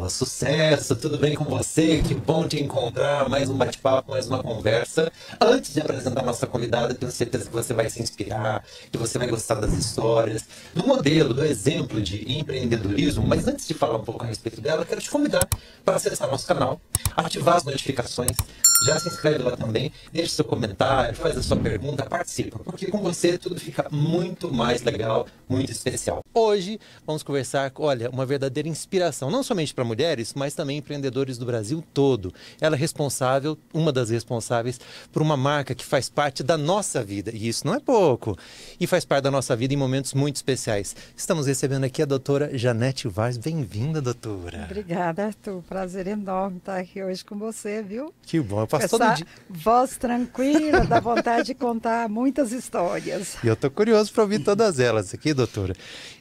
Daniela, sucesso, tudo bem com você? Que bom te encontrar, mais um bate-papo, mais uma conversa. Antes de apresentar a nossa convidada, tenho certeza que você vai se inspirar, que você vai gostar das histórias, do modelo, do exemplo de empreendedorismo. Mas antes de falar um pouco a respeito dela, quero te convidar para acessar nosso canal, ativar as notificações, já se inscreve lá também, deixe seu comentário, faz a sua pergunta, participa, porque com você tudo fica muito mais legal, muito especial. Hoje vamos conversar, olha, uma verdadeira inspiração, não somente para mulheres, mas também empreendedores do Brasil todo. Ela é responsável, uma das responsáveis, por uma marca que faz parte da nossa vida, e isso não é pouco, e faz parte da nossa vida em momentos muito especiais. Estamos recebendo aqui a doutora Janete Vaz. Bem-vinda, doutora. Obrigada, Arthur. Prazer enorme estar aqui hoje com você, viu? Que bom, eu passo essa todo dia. Voz tranquila, dá vontade de contar muitas histórias. E eu tô curioso para ouvir todas elas aqui, doutora.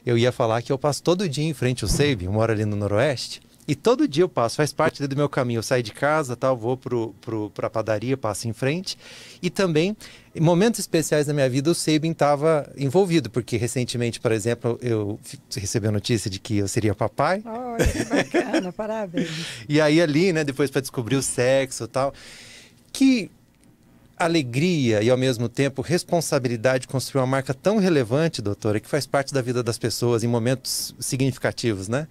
Eu ia falar que eu passo todo dia em frente ao Seibe, eu moro ali no Noroeste, e todo dia eu passo, faz parte do meu caminho. Eu saio de casa, tal, vou para a padaria, passo em frente. E também, em momentos especiais da minha vida, o Seiben estava envolvido, porque recentemente, por exemplo, eu recebi a notícia de que eu seria papai. Olha, que bacana, parabéns. E aí ali, né, depois para descobrir o sexo e tal, que alegria e, ao mesmo tempo, responsabilidade de construir uma marca tão relevante, doutora, que faz parte da vida das pessoas em momentos significativos, né?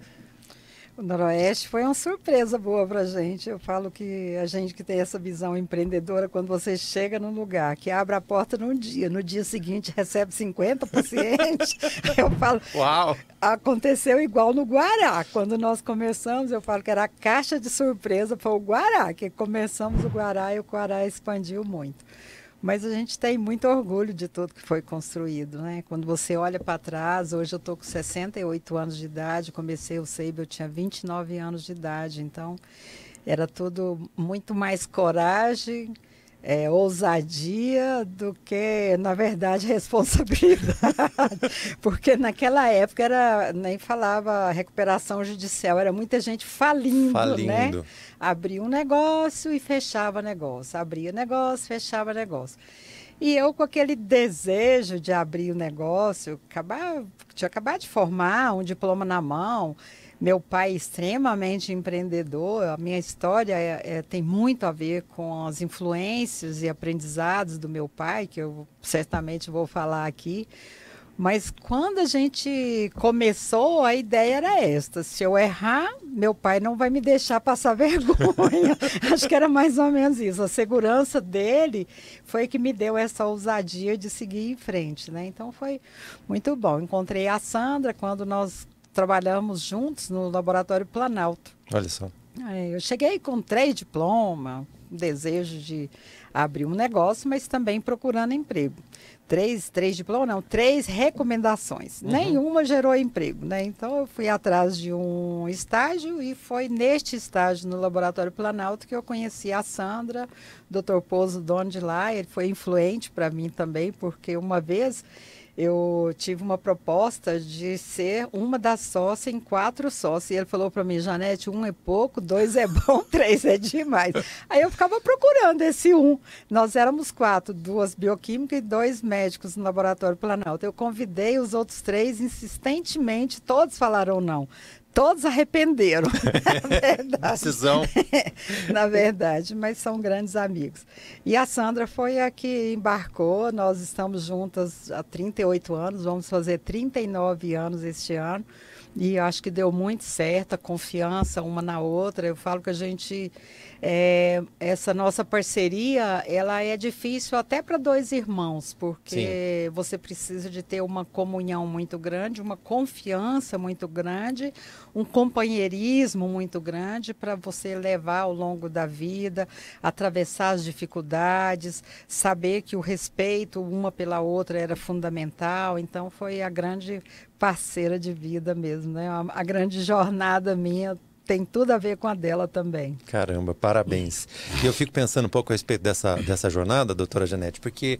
O Noroeste foi uma surpresa boa para a gente. Eu falo que a gente que tem essa visão empreendedora, quando você chega num lugar que abre a porta no dia seguinte recebe 50 pacientes, eu falo, uau! Aconteceu igual no Guará. Quando nós começamos, eu falo que era a caixa de surpresa para o Guará, que começamos o Guará e o Guará expandiu muito. Mas a gente tem muito orgulho de tudo que foi construído, né? Quando você olha para trás, hoje eu estou com 68 anos de idade, comecei o Seibe, eu tinha 29 anos de idade, então era tudo muito mais coragem, ousadia do que, na verdade, responsabilidade. Porque naquela época nem falava recuperação judicial, era muita gente falindo. Né? Abria um negócio e fechava negócio, abria negócio, fechava negócio. E eu com aquele desejo de abrir o negócio, tinha acabado de formar, um diploma na mão, meu pai é extremamente empreendedor, a minha história tem muito a ver com as influências e aprendizados do meu pai, que eu certamente vou falar aqui. Mas quando a gente começou, a ideia era esta: se eu errar, meu pai não vai me deixar passar vergonha. Acho que era mais ou menos isso. A segurança dele foi que me deu essa ousadia de seguir em frente, né? Então foi muito bom. Encontrei a Sandra quando nós trabalhamos juntos no Laboratório Planalto. Olha só. Eu cheguei com 3 diplomas, desejo de abrir um negócio, mas também procurando emprego. 3 diplomas, não, 3 recomendações. Uhum. Nenhuma gerou emprego, né? Então eu fui atrás de um estágio e foi neste estágio no Laboratório Planalto que eu conheci a Sandra, o Dr. Pozo, dono de lá. Ele foi influente para mim também, porque uma vez eu tive uma proposta de ser uma das sócias em 4 sócios. E ele falou para mim: Janete, 1 é pouco, 2 é bom, 3 é demais. Aí eu ficava procurando esse 1. Nós éramos 4, 2 bioquímicas e 2 médicos no Laboratório Planalto. Eu convidei os outros 3 insistentemente, todos falaram não. Todos arrependeram, na verdade. Decisão. Na verdade, mas são grandes amigos. E a Sandra foi a que embarcou, nós estamos juntas há 38 anos, vamos fazer 39 anos este ano. E acho que deu muito certo, a confiança uma na outra. Eu falo que a gente, essa nossa parceria, ela é difícil até para 2 irmãos, porque Sim. Você precisa de ter uma comunhão muito grande, uma confiança muito grande, um companheirismo muito grande para você levar ao longo da vida, atravessar as dificuldades, saber que o respeito uma pela outra era fundamental. Então foi a grande parceira de vida mesmo, né? A grande jornada minha tem tudo a ver com a dela também. Caramba, parabéns. E eu fico pensando um pouco a respeito dessa jornada, doutora Janete, porque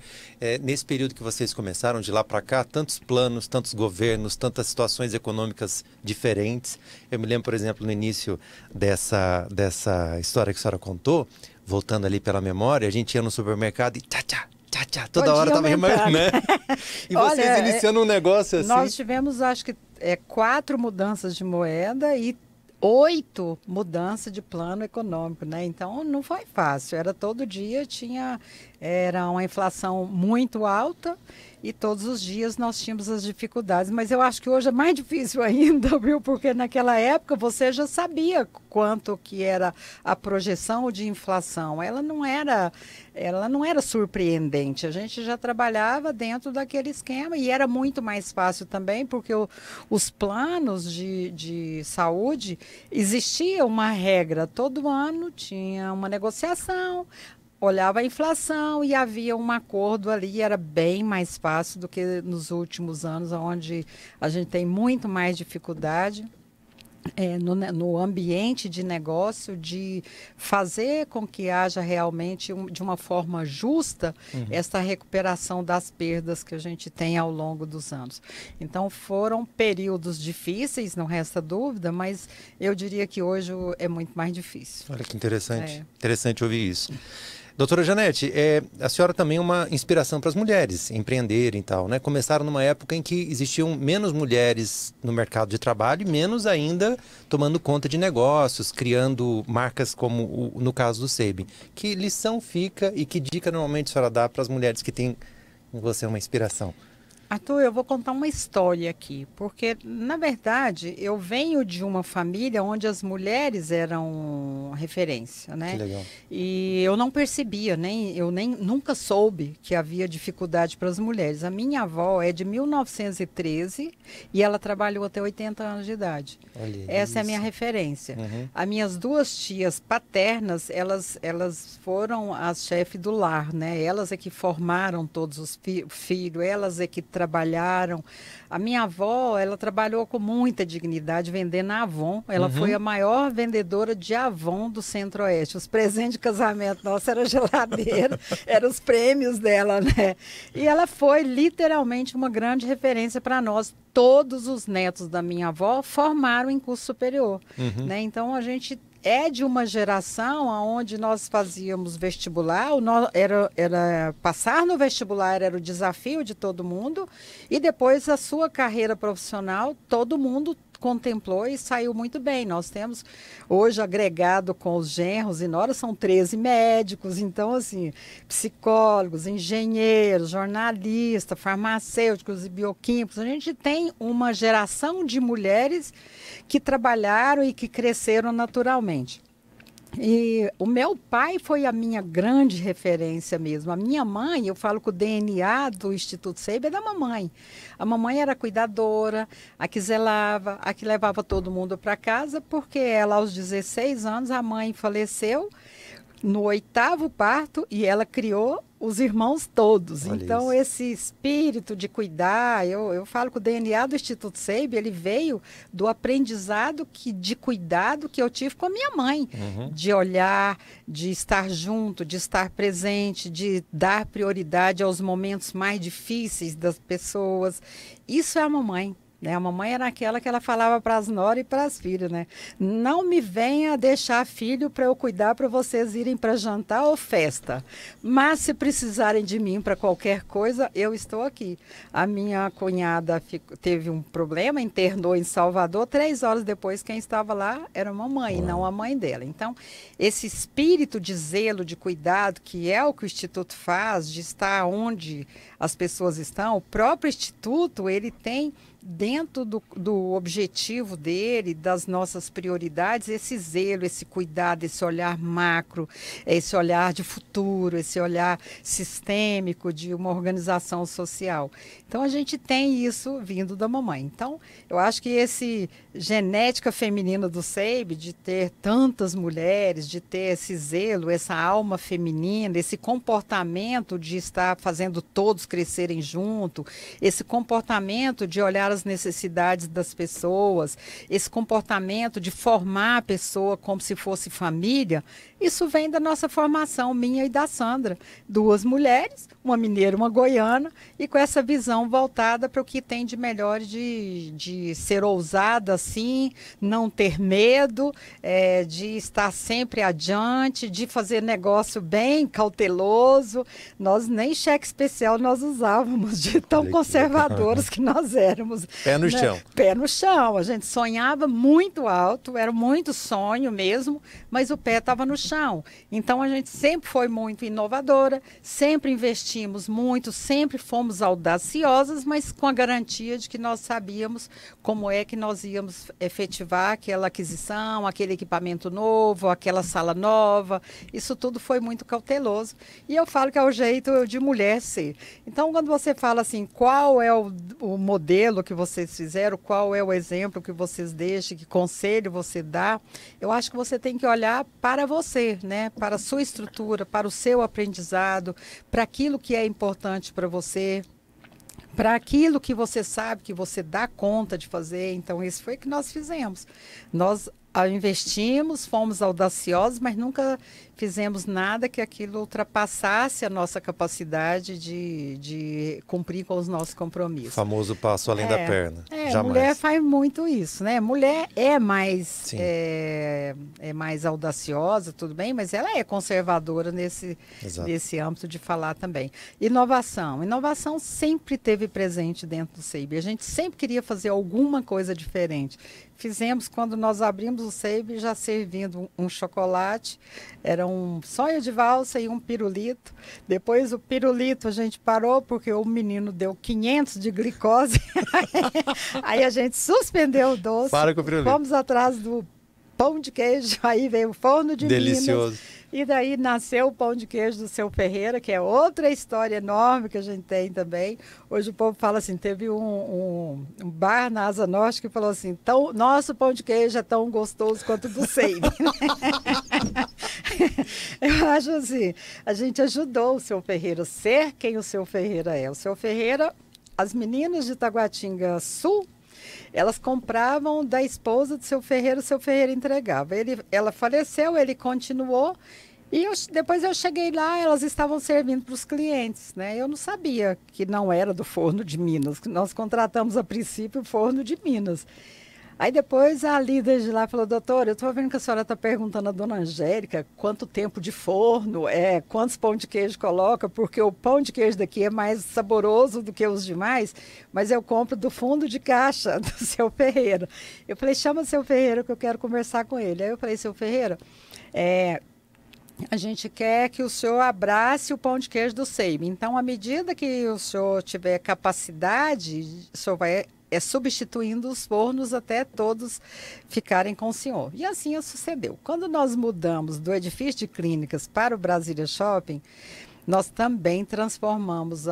nesse período que vocês começaram, de lá para cá, tantos planos, tantos governos, tantas situações econômicas diferentes. Eu me lembro, por exemplo, no início dessa história que a senhora contou, voltando ali pela memória, a gente ia no supermercado e toda hora estava remando, né? E vocês iniciando um negócio assim. Nós tivemos, acho que, 4 mudanças de moeda e 8 mudanças de plano econômico, né? Então não foi fácil. Era todo dia era uma inflação muito alta e todos os dias nós tínhamos as dificuldades. Mas eu acho que hoje é mais difícil ainda, viu? Porque naquela época você já sabia quanto que era a projeção de inflação. Ela não era surpreendente. A gente já trabalhava dentro daquele esquema e era muito mais fácil também, porque os planos de saúde, existia uma regra. Todo ano tinha uma negociação, olhava a inflação e havia um acordo ali, era bem mais fácil do que nos últimos anos, onde a gente tem muito mais dificuldade. No ambiente de negócio, de fazer com que haja realmente, de uma forma justa, essa recuperação das perdas que a gente tem ao longo dos anos. Então, foram períodos difíceis, não resta dúvida, mas eu diria que hoje é muito mais difícil. Olha que interessante. Interessante ouvir isso. Doutora Janete, a senhora também é uma inspiração para as mulheres empreenderem e tal, né? Começaram numa época em que existiam menos mulheres no mercado de trabalho e menos ainda tomando conta de negócios, criando marcas como no caso do Sabin. Que lição fica e que dica normalmente a senhora dá para as mulheres que têm em você uma inspiração? Arthur, eu vou contar uma história aqui, porque, na verdade, eu venho de uma família onde as mulheres eram referência, né? Que legal. E eu não percebia, eu nunca soube que havia dificuldade para as mulheres. A minha avó é de 1913 e ela trabalhou até 80 anos de idade. Olha Essa isso. é a minha referência. As minhas duas tias paternas, elas foram as chefes do lar, né? Elas é que formaram todos os filhos, elas é que trabalharam. A minha avó, ela trabalhou com muita dignidade vendendo Avon. Ela foi a maior vendedora de Avon do Centro-Oeste. Os presentes de casamento nosso era geladeira, eram os prêmios dela, né? E ela foi literalmente uma grande referência para nós. Todos os netos da minha avó formaram em curso superior, né? Então a gente é de uma geração onde nós fazíamos vestibular, era passar no vestibular era o desafio de todo mundo, e depois a sua carreira profissional, todo mundo contemplou e saiu muito bem. Nós temos hoje agregado com os genros e noras, são 13 médicos, então assim, psicólogos, engenheiros, jornalistas, farmacêuticos e bioquímicos. A gente tem uma geração de mulheres que trabalharam e que cresceram naturalmente. E o meu pai foi a minha grande referência mesmo. A minha mãe, eu falo que o DNA do Instituto Sabin é da mamãe. A mamãe era cuidadora, a que zelava, a que levava todo mundo para casa, porque ela, aos 16 anos, a mãe faleceu no 8º parto e ela criou os irmãos todos. Olha então, isso. esse espírito de cuidar, eu falo que o DNA do Instituto Sabin, ele veio do aprendizado de cuidado que eu tive com a minha mãe. De olhar, de estar junto, de estar presente, de dar prioridade aos momentos mais difíceis das pessoas. Isso é a mamãe. Né? A mamãe era aquela que ela falava para as noras e para as filhas, né? Não me venha deixar filho para eu cuidar para vocês irem para jantar ou festa. Mas se precisarem de mim para qualquer coisa, eu estou aqui. A minha cunhada teve um problema, internou em Salvador. 3 horas depois, quem estava lá era a mamãe, não a mãe dela. Então, esse espírito de zelo, de cuidado, que é o que o Instituto faz, de estar onde as pessoas estão, o próprio Instituto, ele tem dentro do objetivo dele, das nossas prioridades, esse zelo, esse cuidado, esse olhar macro, esse olhar de futuro, esse olhar sistêmico de uma organização social. Então, a gente tem isso vindo da mamãe. Então, eu acho que esse genética feminina do Sabin, de ter tantas mulheres, de ter esse zelo, essa alma feminina, esse comportamento de estar fazendo todos crescerem junto, esse comportamento de olhar as necessidades das pessoas, esse comportamento de formar a pessoa como se fosse família, Isso vem da nossa formação, minha e da Sandra. 2 mulheres, uma mineira e uma goiana, e com essa visão voltada para o que tem de melhor de ser ousada, assim, não ter medo, de estar sempre adiante, de fazer negócio bem cauteloso. Nós nem cheque especial nós usávamos, de tão conservadoras que nós éramos. Pé no chão. Pé no chão. A gente sonhava muito alto, era muito sonho mesmo, mas o pé estava no chão. Então a gente sempre foi muito inovadora, sempre investimos muito, sempre fomos audaciosas, mas com a garantia de que nós sabíamos como é que nós íamos efetivar aquela aquisição, aquele equipamento novo, aquela sala nova. Isso tudo foi muito cauteloso. E eu falo que é o jeito de mulher ser. Então, quando você fala assim, qual é o modelo que vocês fizeram, qual é o exemplo que vocês deixam, que conselho você dá, eu acho que você tem que olhar para você, né? Para a sua estrutura, para o seu aprendizado, para aquilo que é importante para você, para aquilo que você sabe que você dá conta de fazer. Então, isso foi o que nós fizemos. Nós investimos, fomos audaciosos, mas nunca fizemos nada que aquilo ultrapassasse a nossa capacidade de cumprir com os nossos compromissos. O famoso passo além da perna. Jamais. Mulher faz muito isso, né? Mulher é mais audaciosa, tudo bem, mas ela é conservadora nesse âmbito de falar também. Inovação. Inovação sempre teve presente dentro do SEIB. A gente sempre queria fazer alguma coisa diferente. Fizemos quando nós abrimos o SEIB, já servindo um chocolate, era um sonho de valsa e um pirulito. Depois o pirulito a gente parou porque o menino deu 500 de glicose. Aí a gente suspendeu o doce. Para com o pirulito. Fomos atrás do pão de queijo, aí veio o forno de Delicioso. Minas. E daí nasceu o pão de queijo do Seu Ferreira, que é outra história enorme que a gente tem também. Hoje o povo fala assim, teve um bar na Asa Norte que falou assim, nosso pão de queijo é tão gostoso quanto o do SEIB. Eu acho assim, a gente ajudou o Seu Ferreira a ser quem o Seu Ferreira é. O Seu Ferreira, as meninas de Taguatinga Sul, elas compravam da esposa do Seu Ferreira, o Seu Ferreira entregava. Ela faleceu, ele continuou. E depois eu cheguei lá, elas estavam servindo para os clientes, né? Eu não sabia que não era do Forno de Minas. Nós contratamos a princípio o Forno de Minas. Aí depois a líder de lá falou, doutora, eu estou vendo que a senhora está perguntando à dona Angélica quanto tempo de forno, quantos pão de queijo coloca, porque o pão de queijo daqui é mais saboroso do que os demais, mas eu compro do fundo de caixa do Seu Ferreira. Eu falei, chama o Seu Ferreira que eu quero conversar com ele. Aí eu falei, Seu Ferreira, a gente quer que o senhor abrace o pão de queijo do SEIB. Então, à medida que o senhor tiver capacidade, o senhor vai substituindo os fornos até todos ficarem com o senhor. E assim sucedeu. Quando nós mudamos do edifício de clínicas para o Brasília Shopping, nós também transformamos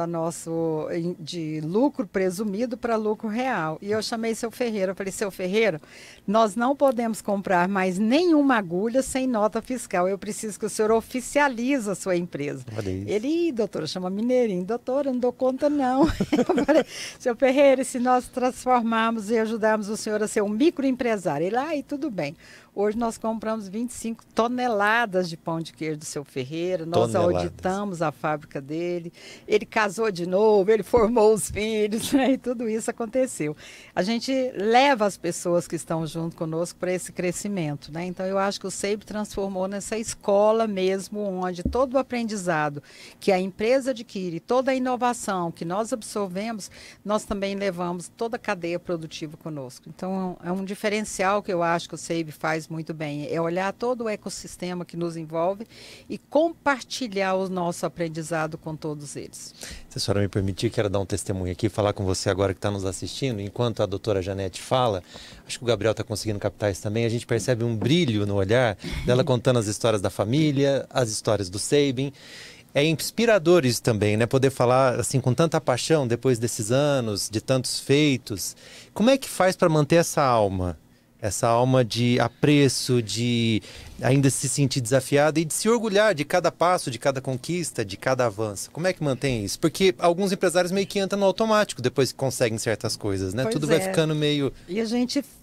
de lucro presumido para lucro real. E eu chamei Seu Ferreira, eu falei, Seu Ferreira, nós não podemos comprar mais nenhuma agulha sem nota fiscal. Eu preciso que o senhor oficialize a sua empresa. Ele, doutora, chama Mineirinho, doutora, não dou conta não. Eu falei, Seu Ferreira, se nós transformarmos e ajudarmos o senhor a ser um microempresário? Ele, tudo bem. Hoje nós compramos 25 toneladas de pão de queijo do Seu Ferreira, nós auditamos a fábrica dele, ele casou de novo, ele formou os filhos, né? E tudo isso aconteceu. A gente leva as pessoas que estão junto conosco para esse crescimento, né? Então eu acho que o SEIB transformou nessa escola mesmo, onde todo o aprendizado que a empresa adquire, toda a inovação que nós absorvemos, nós também levamos toda a cadeia produtiva conosco. Então é um diferencial que eu acho que o SEIB faz muito bem, é olhar todo o ecossistema que nos envolve e compartilhar o nosso aprendizado com todos eles. Se a senhora me permitir, quero dar um testemunho aqui, falar com você agora que está nos assistindo. Enquanto a doutora Janete fala, acho que o Gabriel está conseguindo captar isso também, a gente percebe um brilho no olhar dela contando as histórias da família, as histórias do SEIB. É inspirador isso também, né? Poder falar assim com tanta paixão depois desses anos, de tantos feitos. Como é que faz para manter essa alma? essa alma de apreço, de ainda se sentir desafiada e de se orgulhar de cada passo, de cada conquista, de cada avanço. Como é que mantém isso? Porque alguns empresários meio que entram no automático depois que conseguem certas coisas, né? Pois Tudo é. vai ficando meio... E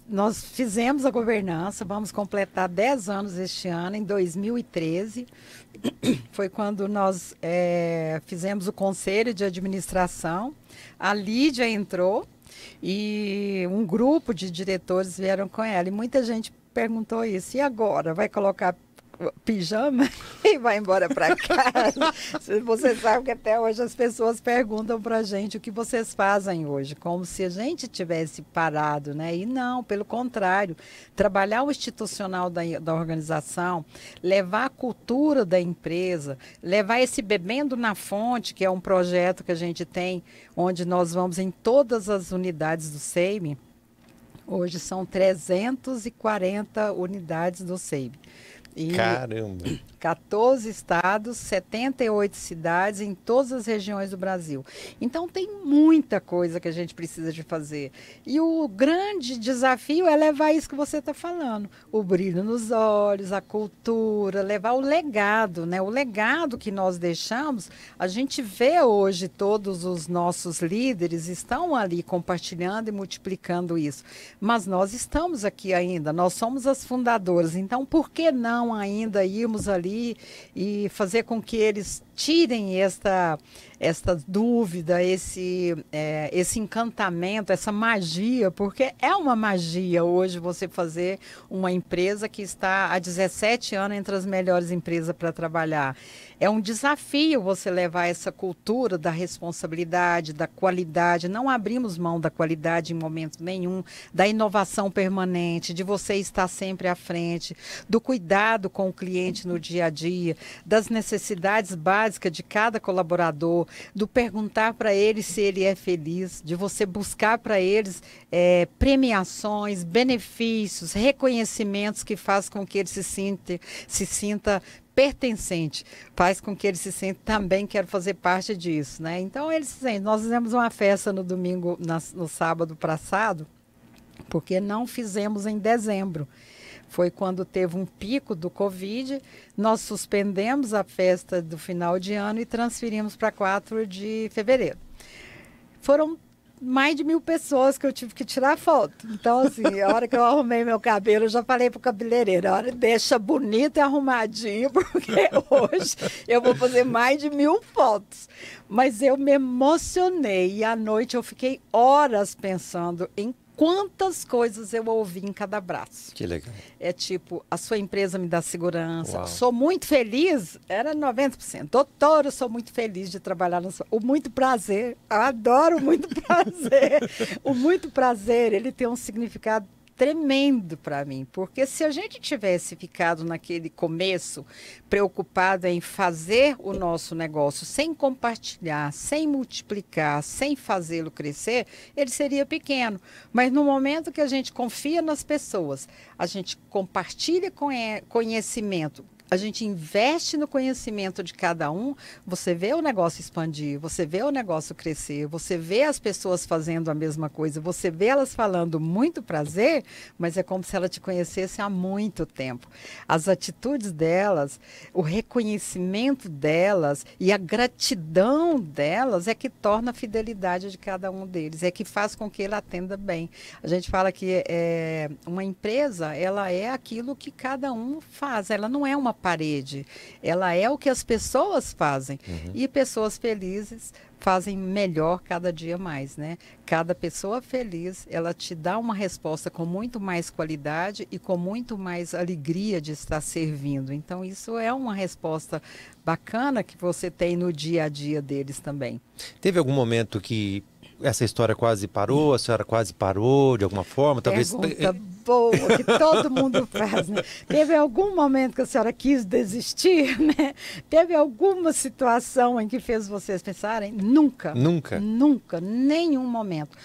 nós fizemos a governança, vamos completar 10 anos este ano, em 2013. Foi quando nós fizemos o conselho de administração. A Lídia entrou e um grupo de diretores vieram com ela. E muita gente perguntou isso. E agora? Vai colocar pijama e vai embora para casa? Você sabe que até hoje as pessoas perguntam para a gente o que vocês fazem hoje, como se a gente tivesse parado, né? E não, pelo contrário, trabalhar o institucional da organização, levar a cultura da empresa, levar esse Bebendo na Fonte, que é um projeto que a gente tem, onde nós vamos em todas as unidades do SEIMI. Hoje são 340 unidades do SEIMI. Caramba! 14 estados, 78 cidades em todas as regiões do Brasil. Então tem muita coisa que a gente precisa de fazer. E o grande desafio é levar isso que você está falando. O brilho nos olhos, a cultura, levar o legado, né? O legado que nós deixamos, a gente vê hoje todos os nossos líderes estão ali compartilhando e multiplicando isso. Mas nós estamos aqui ainda, nós somos as fundadoras. Então por que não ainda irmos ali e fazer com que eles tirem esta dúvida, esse encantamento, essa magia, porque é uma magia hoje você fazer uma empresa que está há 17 anos entre as melhores empresas para trabalhar. É um desafio você levar essa cultura da responsabilidade, da qualidade. Não abrimos mão da qualidade em momento nenhum, da inovação permanente, de você estar sempre à frente, do cuidado com o cliente no dia a dia, das necessidades básicas de cada colaborador, do perguntar para ele se ele é feliz, de você buscar para eles premiações, benefícios, reconhecimentos que faz com que ele se sinta pertencente, faz com que ele se sinta também quero fazer parte disso, né? Então nós fizemos uma festa no domingo, no sábado passado, porque não fizemos em dezembro. Foi quando teve um pico do Covid, nós suspendemos a festa do final de ano e transferimos para 4 de fevereiro. Foram mais de 1.000 pessoas que eu tive que tirar foto. Então, assim, a hora que eu arrumei meu cabelo, eu já falei pro cabeleireiro, a hora deixa bonito e arrumadinho, porque hoje eu vou fazer mais de 1.000 fotos. Mas eu me emocionei e à noite eu fiquei horas pensando em quantas coisas eu ouvi em cada abraço. Que legal. É tipo, a sua empresa me dá segurança. Uau. Sou muito feliz, era 90%. Doutor, eu sou muito feliz de trabalhar na sua... O muito prazer, eu adoro o muito prazer. O muito prazer, ele tem um significado tremendo para mim, porque se a gente tivesse ficado naquele começo preocupado em fazer o nosso negócio sem compartilhar, sem multiplicar, sem fazê-lo crescer, ele seria pequeno. Mas no momento que a gente confia nas pessoas, a gente compartilha conhecimento, a gente investe no conhecimento de cada um, você vê o negócio expandir, você vê o negócio crescer, você vê as pessoas fazendo a mesma coisa, você vê elas falando muito prazer, mas é como se ela te conhecesse há muito tempo. As atitudes delas, o reconhecimento delas e a gratidão delas é que torna a fidelidade de cada um deles, é que faz com que ele atenda bem. A gente fala que uma empresa, ela é aquilo que cada um faz, ela não é uma parede, ela é o que as pessoas fazem. E pessoas felizes fazem melhor cada dia mais, né? Cada pessoa feliz, ela te dá uma resposta com muito mais qualidade e com muito mais alegria de estar servindo. Então, isso é uma resposta bacana que você tem no dia a dia deles também. Teve algum momento que essa história quase parou, a senhora quase parou de alguma forma? Talvez... Pergunta boa, que todo mundo faz, né? Teve algum momento que a senhora quis desistir, né? Teve alguma situação em que fez vocês pensarem? Nunca. Nunca? Nunca, nenhum momento.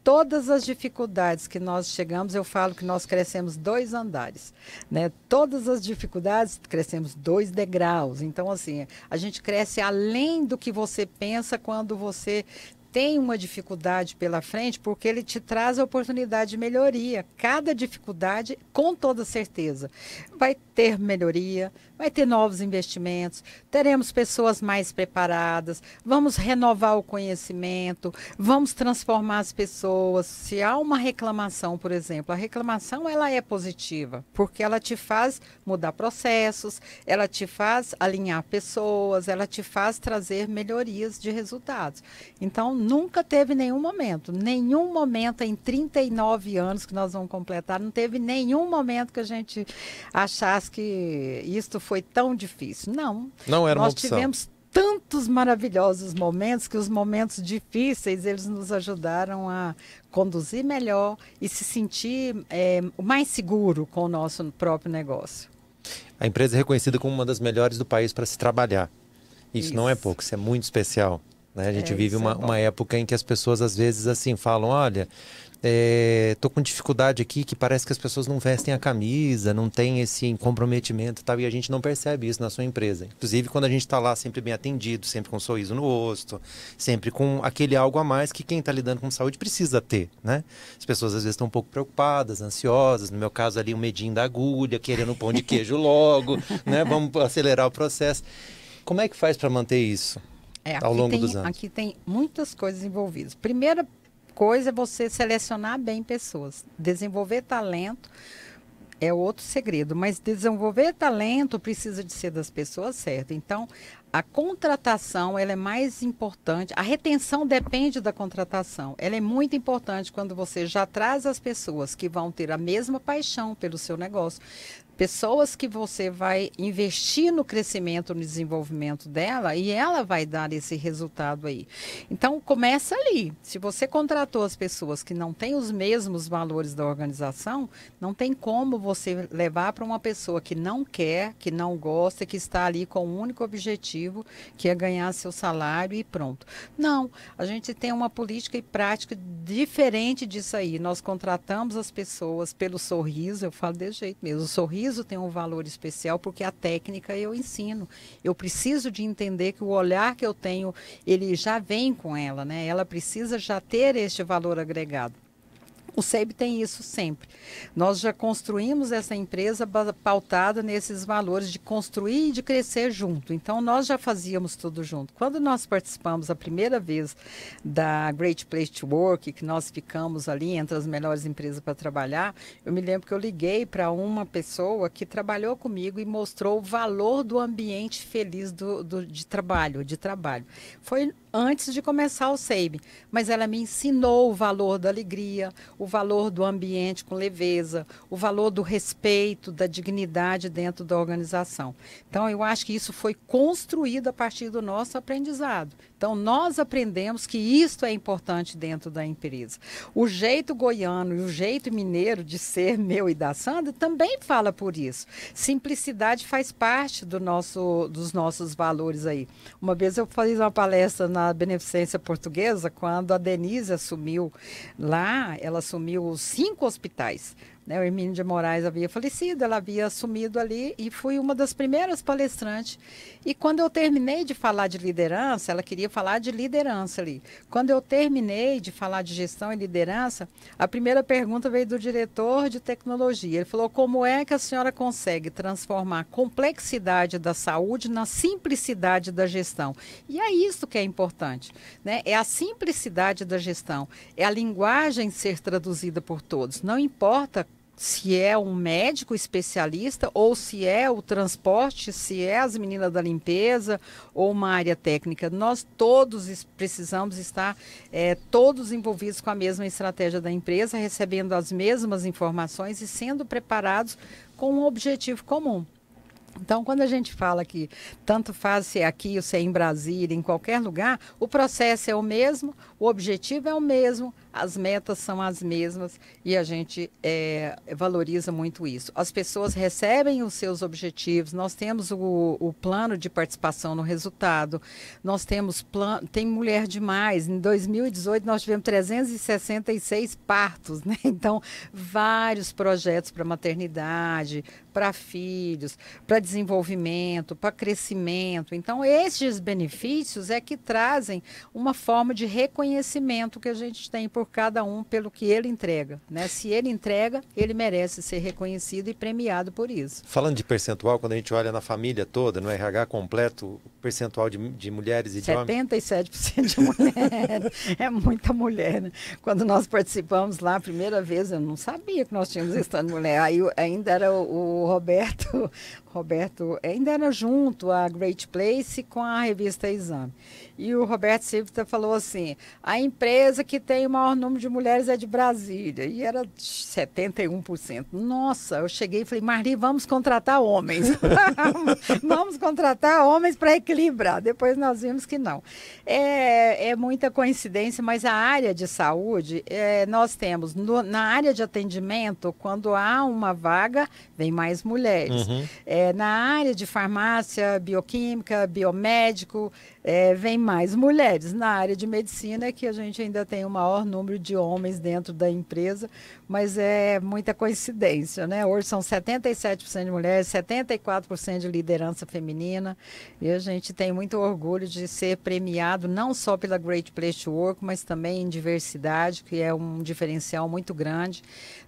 Todas as dificuldades que nós chegamos, eu falo que nós crescemos 2 andares, né? Todas as dificuldades, crescemos 2 degraus. Então, assim, a gente cresce além do que você pensa quando você tem uma dificuldade pela frente porque ele te traz a oportunidade de melhoria. Cada dificuldade, com toda certeza, vai ter melhoria, vai ter novos investimentos, teremos pessoas mais preparadas, vamos renovar o conhecimento, vamos transformar as pessoas. Se há uma reclamação, por exemplo, a reclamação ela é positiva, porque ela te faz mudar processos, ela te faz alinhar pessoas, ela te faz trazer melhorias de resultados. Então, nunca teve nenhum momento em 39 anos que nós vamos completar, não teve nenhum momento que a gente achasse que isto foi tão difícil. Não. Não era uma Nós opção. tivemos tantos maravilhosos momentos que os momentos difíceis eles nos ajudaram a conduzir melhor e se sentir mais seguro com o nosso próprio negócio. A empresa é reconhecida como uma das melhores do país para se trabalhar. Isso não é pouco, isso é muito especial. Né? A gente vive uma época em que as pessoas às vezes assim falam, olha, tô com dificuldade aqui que parece que as pessoas não vestem a camisa, não tem esse comprometimento e tal, e a gente não percebe isso na sua empresa. Inclusive quando a gente está lá sempre bem atendido, sempre com um sorriso no rosto, sempre com aquele algo a mais que quem está lidando com saúde precisa ter, né? As pessoas às vezes estão um pouco preocupadas, ansiosas, no meu caso ali o medinho da agulha, querendo um pão de queijo logo, né? Vamos acelerar o processo. Como é que faz para manter isso ao longo dos anos? Aqui tem muitas coisas envolvidas. Primeira coisa é você selecionar bem pessoas. Desenvolver talento é outro segredo, mas desenvolver talento precisa de ser das pessoas certas. Então, a contratação ela é mais importante. A retenção depende da contratação. Ela é muito importante quando você já traz as pessoas que vão ter a mesma paixão pelo seu negócio. Pessoas que você vai investir no crescimento, no desenvolvimento dela e ela vai dar esse resultado aí. Então, começa ali. Se você contratou as pessoas que não têm os mesmos valores da organização, não tem como você levar para uma pessoa que não quer, que não gosta, que está ali com o único objetivo, que é ganhar seu salário e pronto. Não, a gente tem uma política e prática diferente disso aí. Nós contratamos as pessoas pelo sorriso, eu falo desse jeito mesmo, o sorriso tem um valor especial porque a técnica eu ensino. Eu preciso de entender que o olhar que eu tenho, ele já vem com ela, né? Ela precisa já ter este valor agregado. O SEIB tem isso sempre. Nós já construímos essa empresa pautada nesses valores de construir e de crescer junto. Então, nós já fazíamos tudo junto. Quando nós participamos a primeira vez da Great Place to Work, que nós ficamos ali entre as melhores empresas para trabalhar, eu me lembro que eu liguei para uma pessoa que trabalhou comigo e mostrou o valor do ambiente feliz de trabalho. Foi antes de começar o SEIB, mas ela me ensinou o valor da alegria, o valor do ambiente com leveza, o valor do respeito, da dignidade dentro da organização. Então, eu acho que isso foi construído a partir do nosso aprendizado. Então, nós aprendemos que isto é importante dentro da empresa. O jeito goiano e o jeito mineiro de ser meu e da Sandra também fala por isso. Simplicidade faz parte dos nossos valores aí. Uma vez eu fiz uma palestra na Beneficência Portuguesa, quando a Denise assumiu lá, ela assumiu 5 hospitais. O Hermínio de Moraes havia falecido, ela havia assumido ali e fui uma das primeiras palestrantes. E quando eu terminei de falar de liderança, ela queria falar de liderança ali. Quando eu terminei de falar de gestão e liderança, a primeira pergunta veio do diretor de tecnologia. Ele falou, como é que a senhora consegue transformar a complexidade da saúde na simplicidade da gestão? E é isso que é importante, né? É a simplicidade da gestão, é a linguagem ser traduzida por todos. Não importa se é um médico especialista ou se é o transporte, se é as meninas da limpeza ou uma área técnica. Nós todos precisamos estar todos envolvidos com a mesma estratégia da empresa, recebendo as mesmas informações e sendo preparados com um objetivo comum. Então, quando a gente fala que tanto faz se é aqui ou se é em Brasília, em qualquer lugar, o processo é o mesmo, o objetivo é o mesmo, as metas são as mesmas e a gente valoriza muito isso. As pessoas recebem os seus objetivos, nós temos o plano de participação no resultado, nós temos tem mulher demais. Em 2018 nós tivemos 366 partos, né? Então, vários projetos para maternidade, para filhos, para desenvolvimento, para crescimento. Então, esses benefícios é que trazem uma forma de reconhecimento que a gente tem por cada um pelo que ele entrega, né? Se ele entrega, ele merece ser reconhecido e premiado por isso. Falando de percentual, quando a gente olha na família toda, no RH completo, o percentual de mulheres e de homens... 77% de mulheres. É muita mulher, né? Quando nós participamos lá a primeira vez, eu não sabia que nós tínhamos esse tanto de mulher. Aí ainda era o Roberto ainda era junto à Great Place com a revista Exame. E o Roberto Civita falou assim, a empresa que tem o maior número de mulheres é de Brasília. E era 71%. Nossa, eu cheguei e falei, Marli, vamos contratar homens. Vamos contratar homens para equilibrar. Depois nós vimos que não. É muita coincidência, mas a área de saúde, nós temos, na área de atendimento, quando há uma vaga, vem mais mulheres. Uhum. Na área de farmácia, bioquímica, biomédico, vem mais mulheres. Na área de medicina é que a gente ainda tem o maior número de homens dentro da empresa, mas é muita coincidência, né? Hoje são 77% de mulheres, 74% de liderança feminina, e a gente tem muito orgulho de ser premiado não só pela Great Place to Work, mas também em diversidade, que é um diferencial muito grande.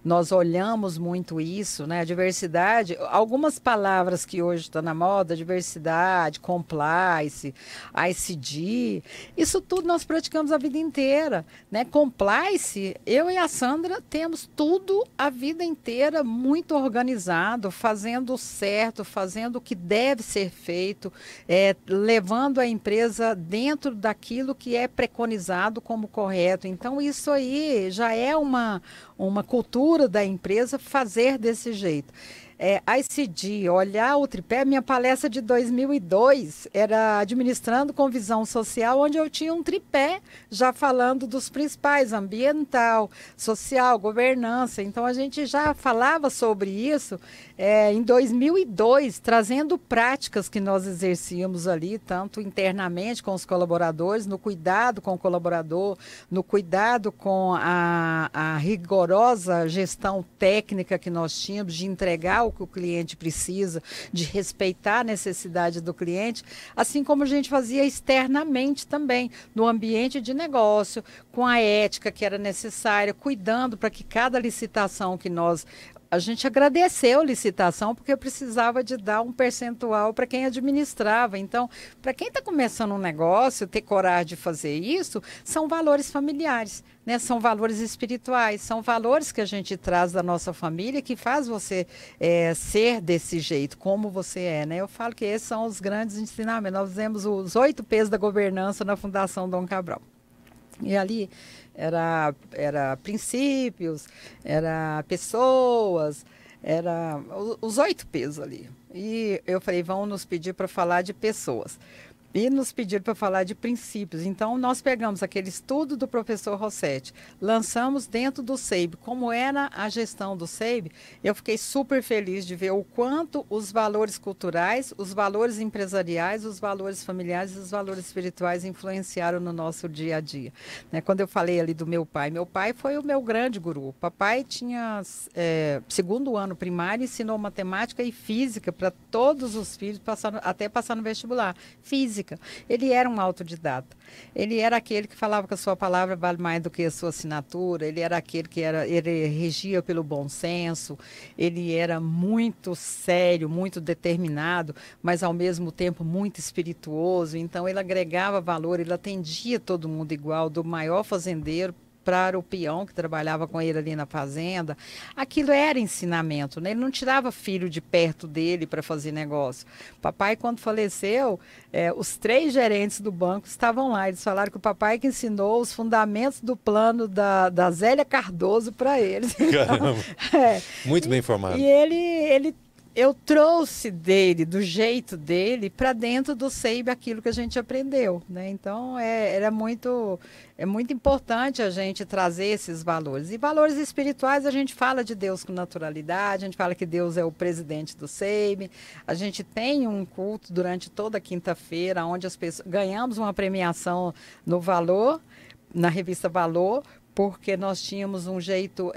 Nós olhamos muito isso, né? A diversidade, algumas palavras que hoje estão na moda, diversidade, compliance, ICD, isso tudo nós praticamos a vida inteira, né? Compliance, eu e a Sandra temos tudo a vida inteira muito organizado, fazendo o certo, fazendo o que deve ser feito, levando a empresa dentro daquilo que é preconizado como correto. Então, isso aí já é uma cultura da empresa fazer desse jeito. ICD, olhar o tripé, minha palestra de 2002 era administrando com visão social, onde eu tinha um tripé já falando dos principais, ambiental, social, governança. Então a gente já falava sobre isso em 2002, trazendo práticas que nós exercíamos ali, tanto internamente com os colaboradores, no cuidado com o colaborador, no cuidado com a rigorosa gestão técnica que nós tínhamos de entregar o que o cliente precisa, de respeitar a necessidade do cliente, assim como a gente fazia externamente também, no ambiente de negócio, com a ética que era necessária, cuidando para que cada licitação que a gente agradeceu a licitação porque precisava de dar um percentual para quem administrava. Então, para quem está começando um negócio, ter coragem de fazer isso, são valores familiares, né? São valores espirituais, são valores que a gente traz da nossa família que faz você ser desse jeito, como você é, né? Eu falo que esses são os grandes ensinamentos. Nós fizemos os 8 P's da governança na Fundação Dom Cabral. E ali era princípios, era pessoas, era os 8 P's ali. E eu falei, vão nos pedir para falar de pessoas. E nos pediram para falar de princípios. Então, nós pegamos aquele estudo do professor Rossetti, lançamos dentro do SEIB. Como era a gestão do SEIB, eu fiquei super feliz de ver o quanto os valores culturais, os valores empresariais, os valores familiares e os valores espirituais influenciaram no nosso dia a dia. Né? Quando eu falei ali do meu pai foi o meu grande guru. Papai tinha segundo ano primário, ensinou matemática e física para todos os filhos, até passar no vestibular. Física. Ele era um autodidata. Ele era aquele que falava que a sua palavra vale mais do que a sua assinatura. Ele era aquele que ele regia pelo bom senso. Ele era muito sério, muito determinado, mas ao mesmo tempo muito espirituoso. Então ele agregava valor, ele atendia todo mundo igual, do maior fazendeiro para o peão que trabalhava com ele ali na fazenda. Aquilo era ensinamento, né? Ele não tirava filho de perto dele para fazer negócio. Papai, quando faleceu, os 3 gerentes do banco estavam lá. Eles falaram que o papai que ensinou os fundamentos do plano da Zélia Cardoso para eles. Caramba, muito bem informado. E eu trouxe dele, do jeito dele, para dentro do SEIB aquilo que a gente aprendeu, né? Então, é muito importante a gente trazer esses valores. E valores espirituais, a gente fala de Deus com naturalidade, a gente fala que Deus é o presidente do SEIB, a gente tem um culto durante toda quinta-feira, onde as pessoas ganhamos uma premiação no Valor, na revista Valor, porque nós tínhamos um jeito...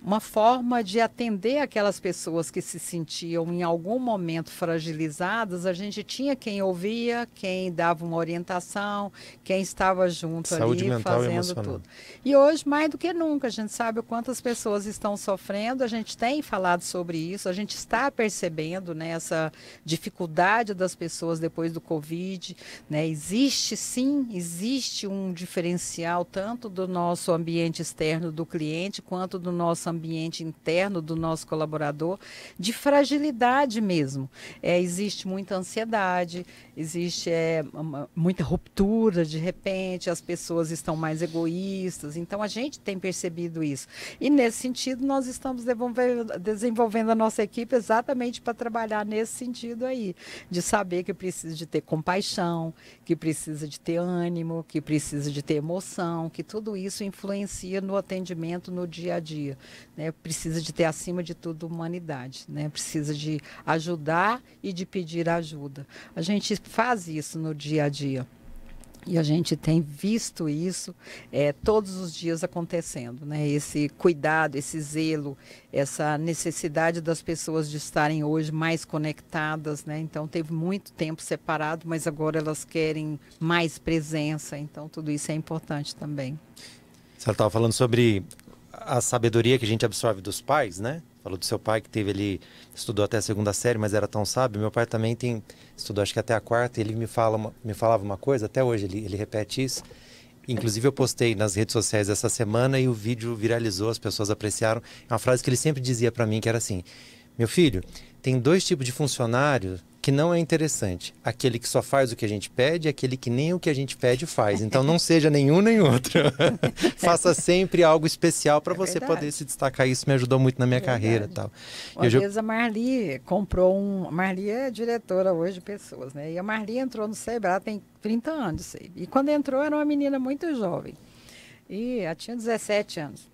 uma forma de atender aquelas pessoas que se sentiam em algum momento fragilizadas. A gente tinha quem ouvia, quem dava uma orientação, quem estava junto Saúde ali mental e fazendo emocional. tudo. E hoje, mais do que nunca, a gente sabe o quanto as pessoas estão sofrendo, a gente tem falado sobre isso, a gente está percebendo, né, essa dificuldade das pessoas depois do Covid, né? Existe sim, existe um diferencial tanto do nosso ambiente externo do cliente, quanto do nosso ambiente interno do nosso colaborador, de fragilidade mesmo. Existe muita ansiedade, existe muita ruptura de repente, as pessoas estão mais egoístas, então a gente tem percebido isso. E nesse sentido, nós estamos desenvolvendo a nossa equipe exatamente para trabalhar nesse sentido aí, de saber que precisa de ter compaixão, que precisa de ter ânimo, que precisa de ter emoção, que tudo isso influencia no atendimento no dia a dia. Né? Precisa de ter, acima de tudo, humanidade. Né? Precisa de ajudar e de pedir ajuda. A gente faz isso no dia a dia. E a gente tem visto isso todos os dias acontecendo, né? Esse cuidado, esse zelo, essa necessidade das pessoas de estarem hoje mais conectadas, né? Então, teve muito tempo separado, mas agora elas querem mais presença. Então, tudo isso é importante também. Você estava falando sobre a sabedoria que a gente absorve dos pais, né? Falou do seu pai que estudou até a 2ª série, mas era tão sábio. Meu pai também estudou acho que até a 4ª, e ele me falava uma coisa, até hoje ele repete isso. Inclusive eu postei nas redes sociais essa semana e o vídeo viralizou, as pessoas apreciaram. É uma frase que ele sempre dizia para mim, que era assim: meu filho, tem 2 tipos de funcionário que não é interessante. Aquele que só faz o que a gente pede e aquele que nem o que a gente pede faz. Então não seja nenhum nem outro. Faça sempre algo especial para você poder se destacar. Isso me ajudou muito na minha carreira. Tal. Uma vez a Marli comprou Marli é diretora hoje de pessoas, né? E a Marli entrou no Sebrae, tem 30 anos, sei. E quando entrou era uma menina muito jovem. E ela tinha 17 anos.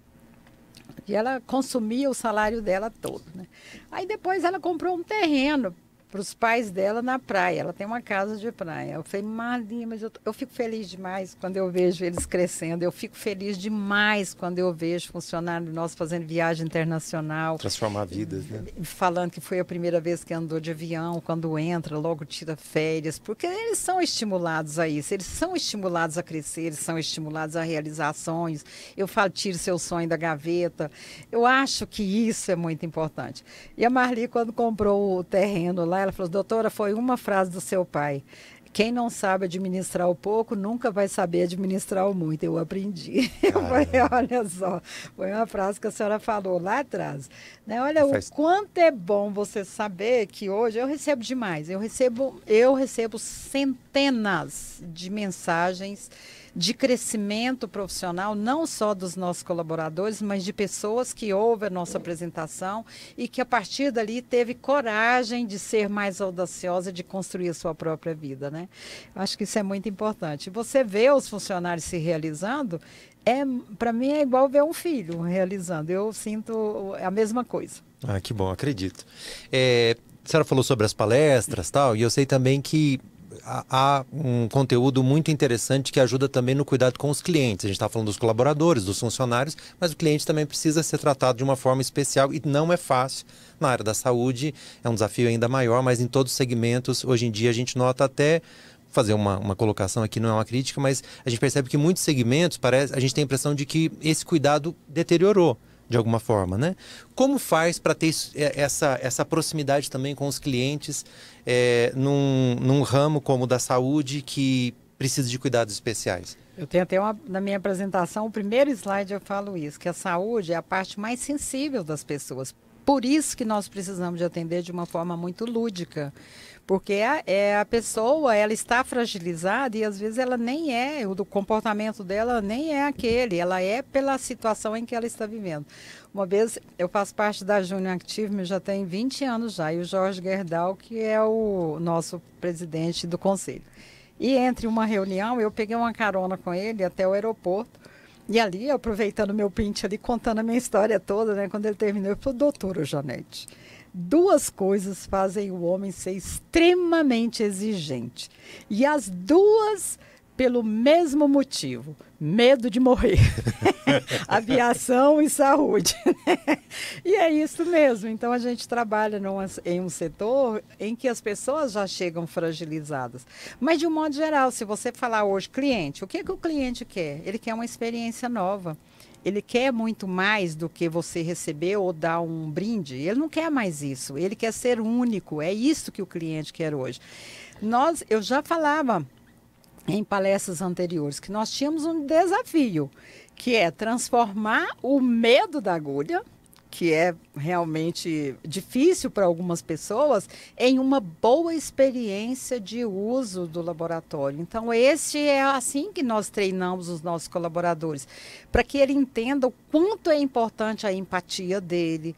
E ela consumia o salário dela todo, né? Aí depois ela comprou um terreno para os pais dela na praia. Ela tem uma casa de praia. Eu falei, Marli, mas eu fico feliz demais quando eu vejo eles crescendo. Eu fico feliz demais quando eu vejo funcionários nossos fazendo viagem internacional. Transformar vidas, né? Falando que foi a primeira vez que andou de avião, quando entra, logo tira férias. Porque eles são estimulados a isso. Eles são estimulados a crescer, eles são estimulados a realizar sonhos. Eu falo, tire seu sonho da gaveta. Eu acho que isso é muito importante. E a Marli, quando comprou o terreno lá, ela falou, doutora, foi uma frase do seu pai: quem não sabe administrar o pouco, nunca vai saber administrar o muito. Eu aprendi. Eu falei, olha só, foi uma frase que a senhora falou lá atrás. Né? Olha, o quanto é bom você saber que hoje eu recebo demais. Eu recebo centenas de mensagens de crescimento profissional, não só dos nossos colaboradores, mas de pessoas que ouvem a nossa apresentação e que, a partir dali, teve coragem de ser mais audaciosa, de construir a sua própria vida, né? Acho que isso é muito importante. Você vê os funcionários se realizando, para mim é igual ver um filho realizando. Eu sinto a mesma coisa. Ah, que bom, acredito. A senhora falou sobre as palestras, tal, e eu sei também que há um conteúdo muito interessante que ajuda também no cuidado com os clientes. A gente está falando dos colaboradores, dos funcionários, mas o cliente também precisa ser tratado de uma forma especial e não é fácil. Na área da saúde é um desafio ainda maior, mas em todos os segmentos, hoje em dia a gente nota até, fazer uma colocação aqui, não é uma crítica, mas a gente percebe que muitos segmentos, a gente tem a impressão de que esse cuidado deteriorou de alguma forma, né? Como faz para ter essa proximidade também com os clientes num ramo como o da saúde que precisa de cuidados especiais? Eu tenho até na minha apresentação, o primeiro slide eu falo isso, que a saúde é a parte mais sensível das pessoas. Por isso que nós precisamos de atender de uma forma muito lúdica. Porque a pessoa, ela está fragilizada e às vezes ela nem o comportamento dela nem é aquele, ela é pela situação em que ela está vivendo. Uma vez, eu faço parte da Júnior Active, já tem 20 anos já, e o Jorge Gerdau, que é o nosso presidente do conselho. E entre uma reunião, eu peguei uma carona com ele até o aeroporto, e ali, aproveitando meu print ali, contando a minha história toda, né? Quando ele terminou, eu falei, doutora Janete, 2 coisas fazem o homem ser extremamente exigente. E as 2 pelo mesmo motivo, medo de morrer. Aviação e saúde. E é isso mesmo. Então, a gente trabalha em um setor em que as pessoas já chegam fragilizadas. Mas, de um modo geral, se você falar hoje, cliente, o que o cliente quer? Ele quer uma experiência nova. Ele quer muito mais do que você receber ou dar um brinde. Ele não quer mais isso. Ele quer ser único. É isso que o cliente quer hoje. Eu já falava em palestras anteriores que nós tínhamos um desafio, que é transformar o medo da agulha, que é realmente difícil para algumas pessoas, em uma boa experiência de uso do laboratório. Então, esse é assim que nós treinamos os nossos colaboradores, para que ele entenda o quanto é importante a empatia dele,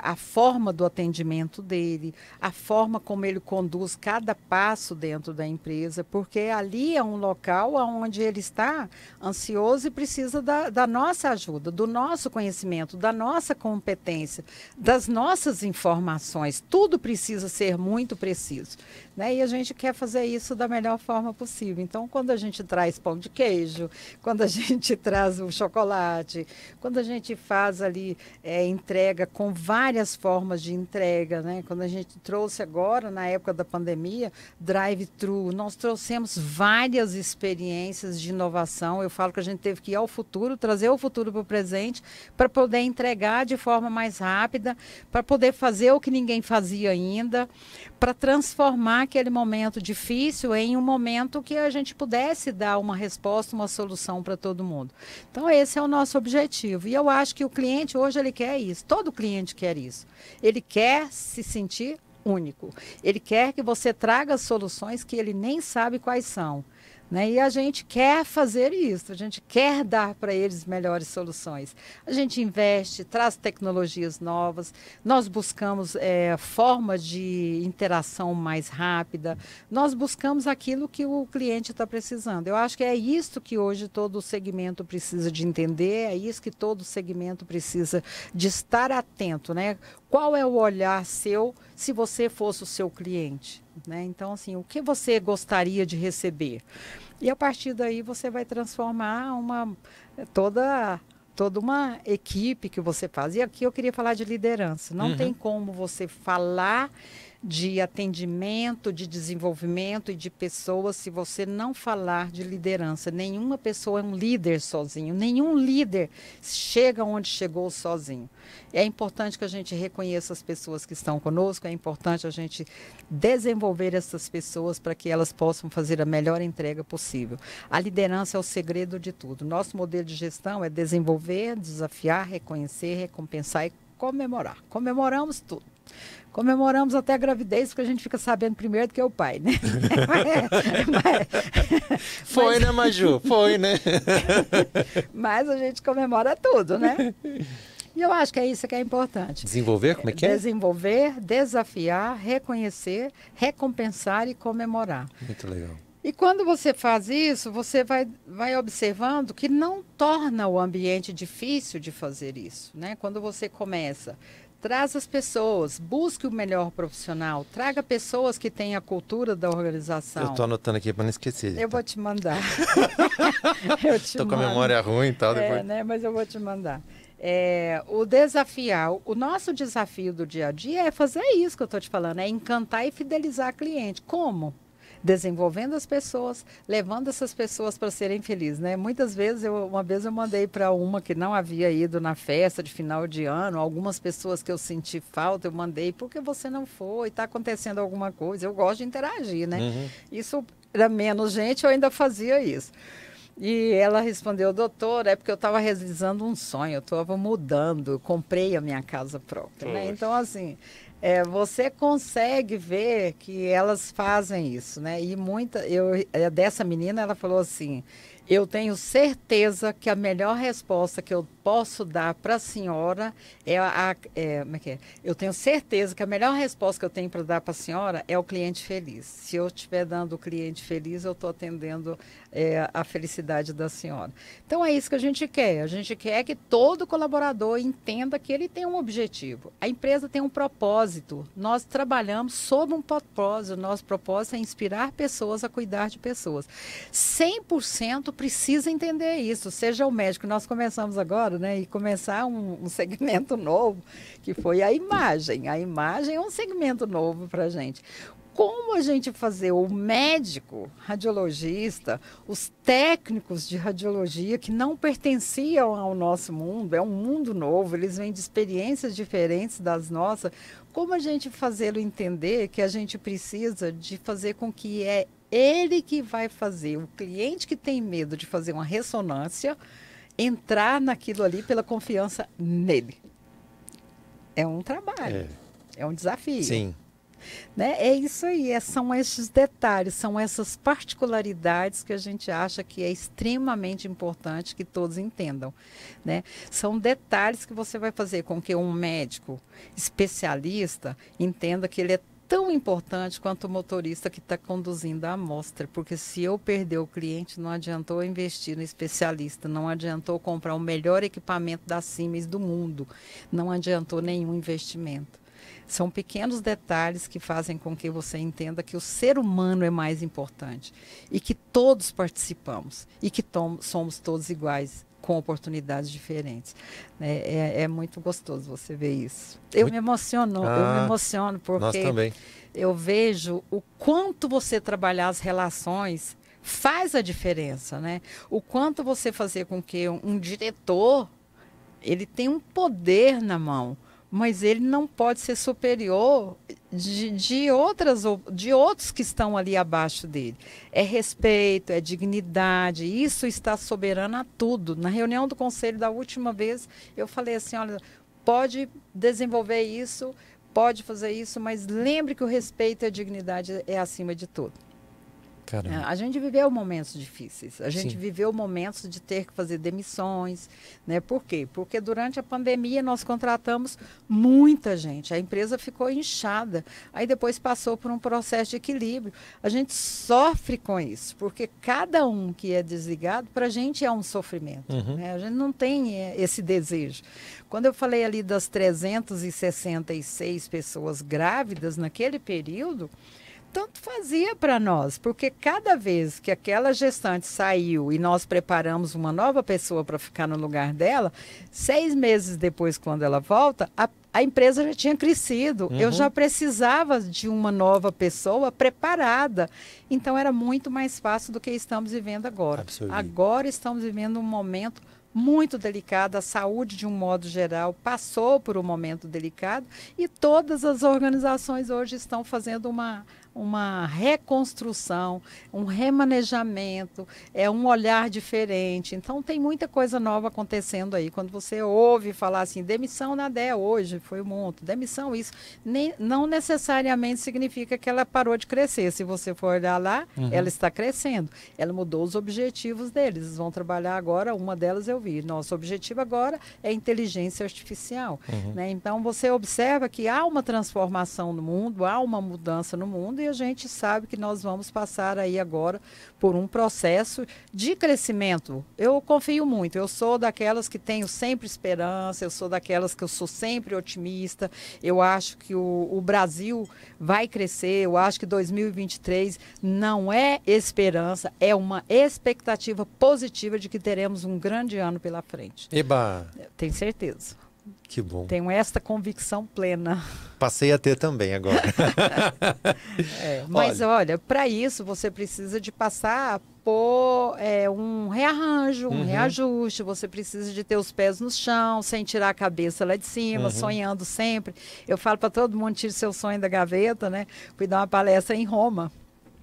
a forma do atendimento dele, a forma como ele conduz cada passo dentro da empresa, porque ali é um local onde ele está ansioso e precisa da nossa ajuda, do nosso conhecimento, da nossa competência, das nossas informações. Tudo precisa ser muito preciso, né? E a gente quer fazer isso da melhor forma possível. Então, quando a gente traz pão de queijo, quando a gente traz o chocolate, quando a gente faz ali entrega com várias formas de entrega, né? Quando a gente trouxe agora, na época da pandemia, drive-thru, nós trouxemos várias experiências de inovação. Eu falo que a gente teve que ir ao futuro, trazer o futuro para o presente, para poder entregar de forma mais rápida, para poder fazer o que ninguém fazia ainda, para transformar aquele momento difícil em um momento que a gente pudesse dar uma resposta, uma solução para todo mundo. Então, esse é o nosso objetivo. E eu acho que o cliente hoje, ele quer isso. Todo cliente quer isso. Ele quer se sentir único. Ele quer que você traga soluções que ele nem sabe quais são, né? E a gente quer fazer isso, a gente quer dar para eles melhores soluções. A gente investe, traz tecnologias novas, nós buscamos formas de interação mais rápida, nós buscamos aquilo que o cliente está precisando. Eu acho que é isso que hoje todo o segmento precisa de entender, é isso que todo segmento precisa de estar atento, né? Qual é o olhar seu se você fosse o seu cliente, né? Então, assim, o que você gostaria de receber? E a partir daí você vai transformar toda uma equipe que você faz. E aqui eu queria falar de liderança. Não tem como você falar de atendimento, de desenvolvimento e de pessoas se você não falar de liderança. Nenhuma pessoa é um líder sozinho. Nenhum líder chega onde chegou sozinho. É importante que a gente reconheça as pessoas que estão conosco, é importante a gente desenvolver essas pessoas para que elas possam fazer a melhor entrega possível. A liderança é o segredo de tudo. Nosso modelo de gestão é desenvolver, desafiar, reconhecer, recompensar e comemorar. Comemoramos tudo. Comemoramos até a gravidez, porque a gente fica sabendo primeiro do que o pai, né? Foi, né, Maju? Foi, né? Mas a gente comemora tudo, né? E eu acho que é isso que é importante. Desenvolver, como é que é? Desenvolver, desafiar, reconhecer, recompensar e comemorar. Muito legal. E quando você faz isso, você vai observando que não torna o ambiente difícil de fazer isso, né? Quando você começa, traz as pessoas, busque o melhor profissional, traga pessoas que têm a cultura da organização. Eu estou anotando aqui para não esquecer. Eu vou te mandar. Estou com a memória ruim e tal. Depois... né? Mas eu vou te mandar. O nosso desafio do dia a dia é fazer isso que eu estou te falando, é encantar e fidelizar a cliente. Como? Desenvolvendo as pessoas, levando essas pessoas para serem felizes, né? Muitas vezes, uma vez eu mandei para uma que não havia ido na festa de final de ano, algumas pessoas que eu senti falta, eu mandei, por que você não foi? Está acontecendo alguma coisa? Eu gosto de interagir, né? Isso era menos gente, eu ainda fazia isso. E ela respondeu, doutora, é porque eu estava realizando um sonho, eu estava mudando, eu comprei a minha casa própria, né? Então, assim... você consegue ver que elas fazem isso, né? E dessa menina, ela falou assim, Eu tenho certeza que a melhor resposta que eu posso dar para a senhora como é que é? Eu tenho certeza que a melhor resposta que eu tenho para dar para a senhora é o cliente feliz. Se eu estiver dando o cliente feliz, eu estou atendendo a felicidade da senhora. Então é isso que a gente quer. A gente quer que todo colaborador entenda que ele tem um objetivo. A empresa tem um propósito. Nós trabalhamos sob um propósito. Nosso propósito é inspirar pessoas a cuidar de pessoas. 100% precisa entender isso. Seja o médico. Nós começamos agora, né, e começar um segmento novo, que foi a imagem. A imagem é um segmento novo para a gente. Como a gente fazer o médico, radiologista, os técnicos de radiologia que não pertenciam ao nosso mundo, é um mundo novo, eles vêm de experiências diferentes das nossas, como a gente fazê-lo entender que a gente precisa de fazer com que é ele que vai fazer, o cliente que tem medo de fazer uma ressonância, entrar naquilo ali pela confiança nele. É um trabalho, é um desafio. Sim. Né? É isso aí, são esses detalhes, são essas particularidades que a gente acha que é extremamente importante que todos entendam. Né? São detalhes que você vai fazer com que um médico especialista entenda que ele é tão importante quanto o motorista que está conduzindo a amostra, porque se eu perder o cliente, não adiantou investir no especialista, não adiantou comprar o melhor equipamento da Siemens do mundo, não adiantou nenhum investimento. São pequenos detalhes que fazem com que você entenda que o ser humano é mais importante e que todos participamos e que somos todos iguais, com oportunidades diferentes. É muito gostoso você ver isso. Eu me emociono porque eu vejo o quanto você trabalhar as relações faz a diferença, né? O quanto você fazer com que um diretor, ele tem um poder na mão, mas ele não pode ser superior de outros que estão ali abaixo dele. É respeito, é dignidade, isso está soberano a tudo. Na reunião do conselho da última vez, eu falei assim, olha, pode desenvolver isso, pode fazer isso, mas lembre que o respeito e a dignidade é acima de tudo. Caramba. A gente viveu momentos difíceis, a gente viveu momentos de ter que fazer demissões, né? Por quê? Porque durante a pandemia nós contratamos muita gente, a empresa ficou inchada, aí depois passou por um processo de equilíbrio. A gente sofre com isso, porque cada um que é desligado, para a gente é um sofrimento, né? A gente não tem esse desejo. Quando eu falei ali das 366 pessoas grávidas naquele período, tanto fazia para nós, porque cada vez que aquela gestante saiu e nós preparamos uma nova pessoa para ficar no lugar dela, 6 meses depois, quando ela volta, a empresa já tinha crescido. Eu já precisava de uma nova pessoa preparada. Então, era muito mais fácil do que estamos vivendo agora. Agora estamos vivendo um momento muito delicado, a saúde, de um modo geral, passou por um momento delicado e todas as organizações hoje estão fazendo uma reconstrução, um remanejamento, um olhar diferente. Então, tem muita coisa nova acontecendo aí. Quando você ouve falar assim, demissão na DEA hoje, foi um monte, demissão isso, não necessariamente significa que ela parou de crescer. Se você for olhar lá, ela está crescendo. Ela mudou os objetivos deles. Eles vão trabalhar agora, uma delas eu vi. Nosso objetivo agora é inteligência artificial. Né? Então, você observa que há uma transformação no mundo, há uma mudança no mundo, e a gente sabe que nós vamos passar aí agora por um processo de crescimento. Eu confio muito, eu sou daquelas que tenho sempre esperança, eu sou daquelas que eu sou sempre otimista, eu acho que o Brasil vai crescer, eu acho que 2023 não é esperança, é uma expectativa positiva de que teremos um grande ano pela frente. Eba! Tenho certeza. Que bom. Tenho esta convicção plena. Passei a ter também agora. Mas olha, para isso você precisa de passar por um rearranjo, um reajuste, você precisa de ter os pés no chão, sem tirar a cabeça lá de cima, sonhando sempre. Eu falo para todo mundo, tire seu sonho da gaveta, né? Fui dar uma palestra em Roma.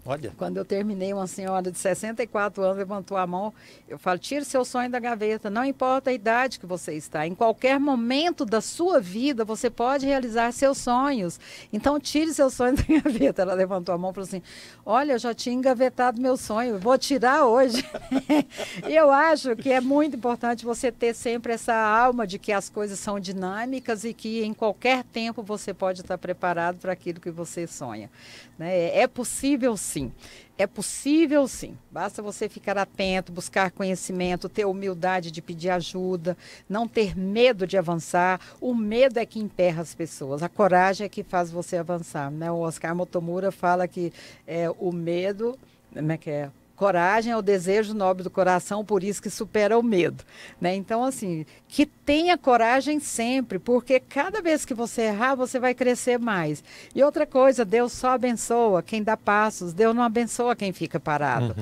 Olha. Quando eu terminei, uma senhora de 64 anos levantou a mão. Eu falo, tire seu sonho da gaveta. Não importa a idade que você está. Em qualquer momento da sua vida, você pode realizar seus sonhos. Então, tire seu sonho da gaveta. Ela levantou a mão e falou assim, olha, eu já tinha engavetado meu sonho. Eu vou tirar hoje. E eu acho que é muito importante você ter sempre essa alma de que as coisas são dinâmicas e que em qualquer tempo você pode estar preparado para aquilo que você sonha. Né? É possível sim. É possível sim. Basta você ficar atento, buscar conhecimento, ter humildade de pedir ajuda, não ter medo de avançar. O medo é que emperra as pessoas, a coragem é que faz você avançar. Né? O Oscar Motomura fala que o medo, como é que é? Coragem é o desejo nobre do coração, por isso que supera o medo. Né? Então, assim, que tenha coragem sempre, porque cada vez que você errar, você vai crescer mais. E outra coisa, Deus só abençoa quem dá passos, Deus não abençoa quem fica parado.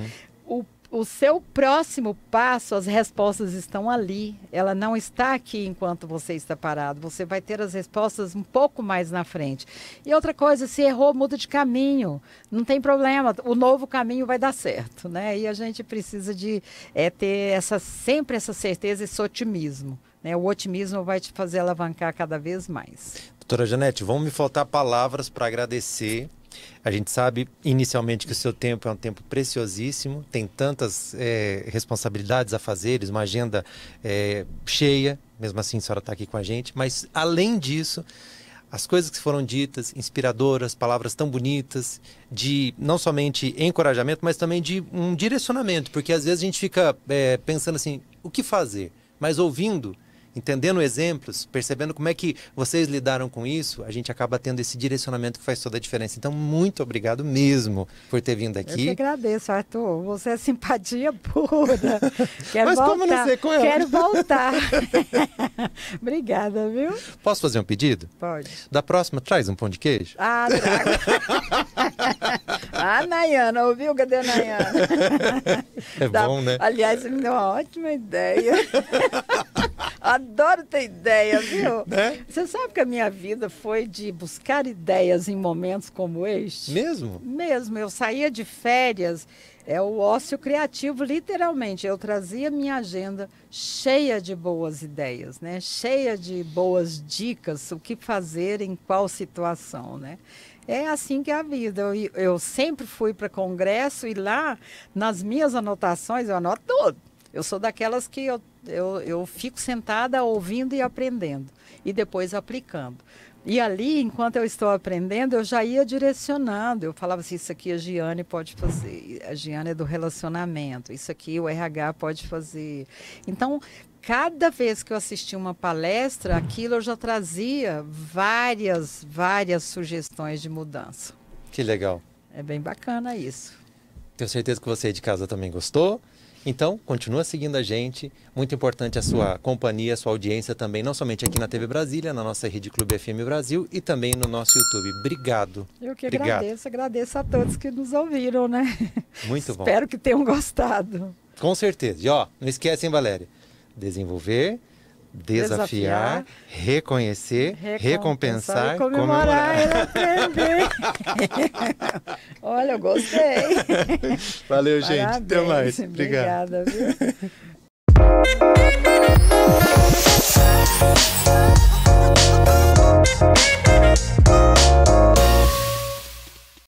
O seu próximo passo, as respostas estão ali. Ela não está aqui enquanto você está parado. Você vai ter as respostas um pouco mais na frente. E outra coisa, se errou, muda de caminho. Não tem problema. O novo caminho vai dar certo, né? E a gente precisa de ter sempre essa certeza, esse otimismo. Né? O otimismo vai te fazer alavancar cada vez mais. Doutora Janete, vão me faltar palavras para agradecer. A gente sabe inicialmente que o seu tempo é um tempo preciosíssimo, tem tantas responsabilidades a fazeres, uma agenda cheia, mesmo assim a senhora está aqui com a gente, mas além disso, as coisas que foram ditas, inspiradoras, palavras tão bonitas, de não somente encorajamento, mas também de um direcionamento, porque às vezes a gente fica pensando assim, o que fazer? Mas ouvindo, entendendo exemplos, percebendo como é que vocês lidaram com isso, a gente acaba tendo esse direcionamento que faz toda a diferença. Então, muito obrigado mesmo por ter vindo aqui. Eu que agradeço, Arthur. Você é simpatia pura. Quero Mas voltar. como não sei com ela? Quero voltar. Obrigada, viu? Posso fazer um pedido? Pode. Da próxima, traz um pão de queijo. Ah, traga. Nayana, ouviu? Cadê a Nayana? Bom, né? Aliás, você me deu uma ótima ideia. Adoro ter ideia, viu? Né? Você sabe que a minha vida foi de buscar ideias em momentos como este? Mesmo? Mesmo. Eu saía de férias, o ócio criativo, literalmente. Eu trazia minha agenda cheia de boas ideias, né? Cheia de boas dicas, o que fazer em qual situação, né? É assim que é a vida. Eu sempre fui para congresso e lá, nas minhas anotações, eu anoto tudo. Eu sou daquelas que eu fico sentada ouvindo e aprendendo, e depois aplicando. E ali, enquanto eu estou aprendendo, eu já ia direcionando. Eu falava assim, isso aqui a Giane pode fazer, a Giane é do relacionamento, isso aqui o RH pode fazer. Então, cada vez que eu assistia uma palestra, aquilo eu já trazia várias sugestões de mudança. Que legal. É bem bacana isso. Tenho certeza que você de casa também gostou. Então, continua seguindo a gente. Muito importante a sua companhia, a sua audiência também, não somente aqui na TV Brasília, na nossa Rede Clube FM Brasil e também no nosso YouTube. Obrigado. Eu que agradeço a todos que nos ouviram, né? Muito bom. Espero que tenham gostado. Com certeza. E não esquece, hein, Valéria? Desenvolver, desafiar, reconhecer, recompensar e comemorar. E aprender. Olha, eu gostei. Valeu, gente. Parabéns. Até mais. Obrigado. Obrigada, viu?